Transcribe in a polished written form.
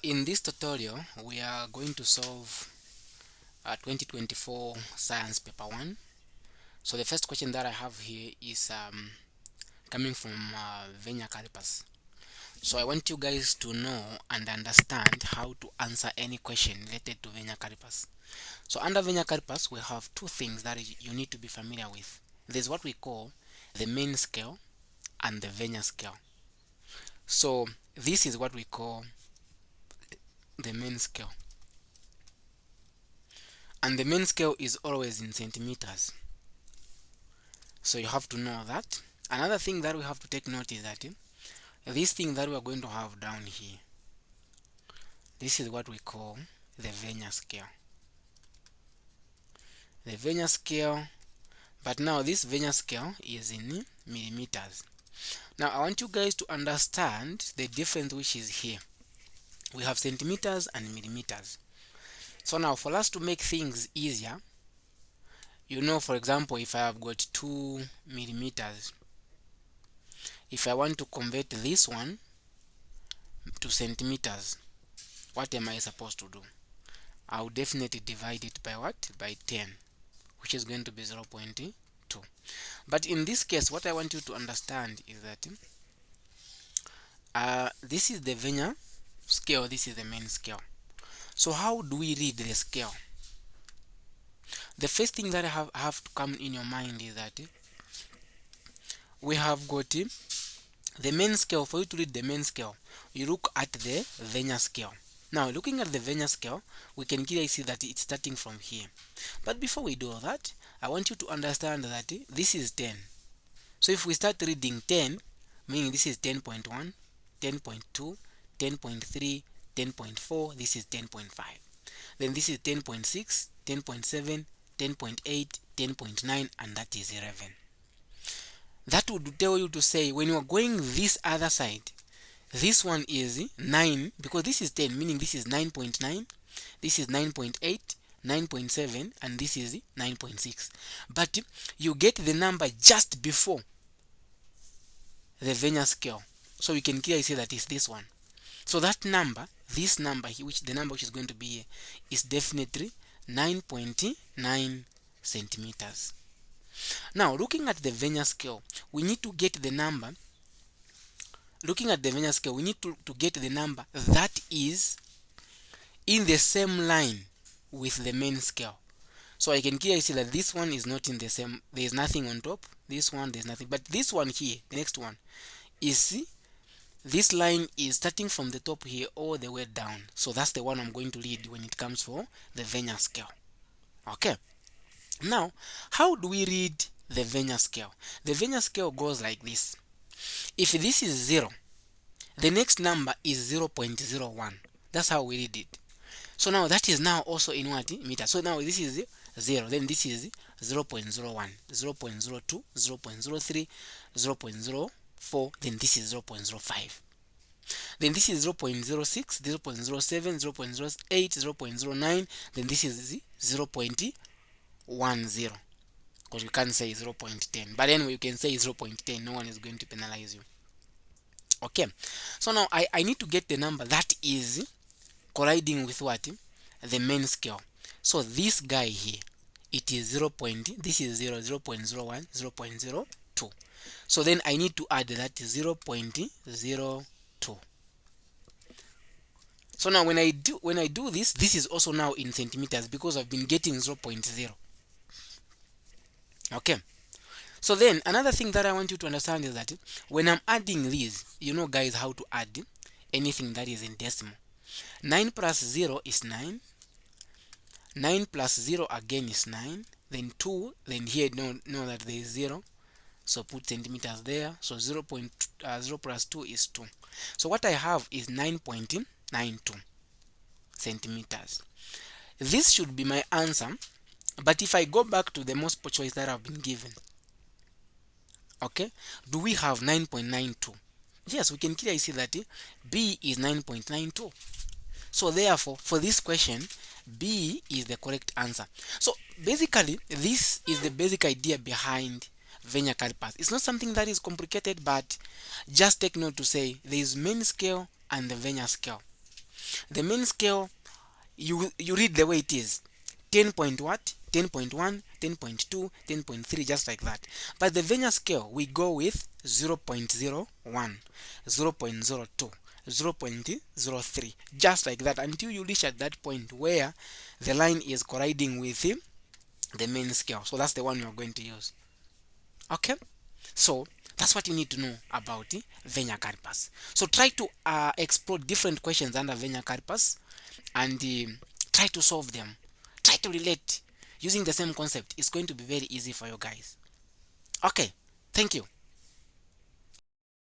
In this tutorial, we are going to solve 2024 Science Paper 1. So the first question that I have here is coming from Vennier calipers. So I want you guys to know and understand how to answer any question related to Vennier calipers. So under Vennier calipers, we have two things that you need to be familiar with. There's what we call the main scale and the Vennier scale. So this is what we call the main scale. And the main scale is always in centimeters, so you have to know that. Another thing that we have to take note is that this thing that we are going to have down here, this is what we call the Vernier scale. The Vernier scale, but now this Vernier scale is in millimeters. Now I want you guys to understand the difference which is here. We have centimeters and millimeters. So now for us to make things easier, for example, if I have got 2 millimeters, if I want to convert this one to centimeters, what am I supposed to do? I'll definitely divide it by what? By 10, which is going to be 0.2. But in this case, what I want you to understand is that this is the Vernier scale, this is the main scale. So how do we read the scale? The first thing that I have to come in your mind is that we have got the main scale. For you to read the main scale, you look at the Vernier scale. Now, looking at the Vernier scale, we can clearly see that it's starting from here. But before we do all that, I want you to understand that this is 10. So if we start reading 10, meaning this is 10.1, 10.2, 10.3, 10.4, this is 10.5. Then this is 10.6, 10.7, 10.8, 10.9, and that is 11. That would tell you to say when you are going this other side, this one is 9, because this is 10, meaning this is 9.9, this is 9.8, 9.7, and this is 9.6. But you get the number just before the Vernier scale, so you can clearly see that it's this one. So that number, this number here, the number which is going to be here, is definitely 9.9 centimeters. Now, looking at the Vernier scale, we need to get the number. Looking at the Vernier scale, we need to get the number that is in the same line with the main scale. So I can clearly see that this one is not in the same. There is nothing on top. This one, there's nothing. But this one here, the next one, is this line is starting from the top here all the way down. So that's the one I'm going to read when it comes for the Vernier scale. Okay. Now, how do we read the Vernier scale? The Vernier scale goes like this. If this is 0, the next number is 0.01. That's how we read it. So now that is now also in what? Meters. So now this is 0, then this is 0.01, 0.02, 0.03, 0.04, then this is 0.05. Then this is 0.06, 0.07, 0.08, 0.09, then this is 0.10, because you can't say 0.10. But anyway, you can say 0.10. No one is going to penalize you. Okay. So now I need to get the number that is colliding with what? The main scale. So this guy here, it is 0. This is 0, 0.01, 0.02. So then I need to add that 0.02. So now when I do this, this is also now in centimeters because I've been getting 0.0. Okay. So then another thing that I want you to understand is that when I'm adding these, you know guys how to add anything that is in decimal. 9 plus 0 is 9. 9 plus 0 again is 9. Then 2, then here know that there is 0. So put centimeters there. So 0 plus 2 is 2. So what I have is 9.92 centimeters. This should be my answer. But if I go back to the multiple choice that I've been given, okay, do we have 9.92? Yes, we can clearly see that B is 9.92. So therefore, for this question, B is the correct answer. So basically, this is the basic idea behind Vennier calipers. It's not something that is complicated, but just take note to say there is main scale and the Vennier scale. The main scale, you read the way it is. 10 point what? 10.1, 10.2, 10.3, just like that. But the Vennier scale, we go with 0.01, 0.02, 0.03, just like that, until you reach at that point where the line is colliding with the main scale. So that's the one you're going to use. Okay? So that's what you need to know about Vennier calipers. So try to explore different questions under Vennier calipers and try to solve them. Try to relate using the same concept. It's going to be very easy for you guys. Okay, thank you.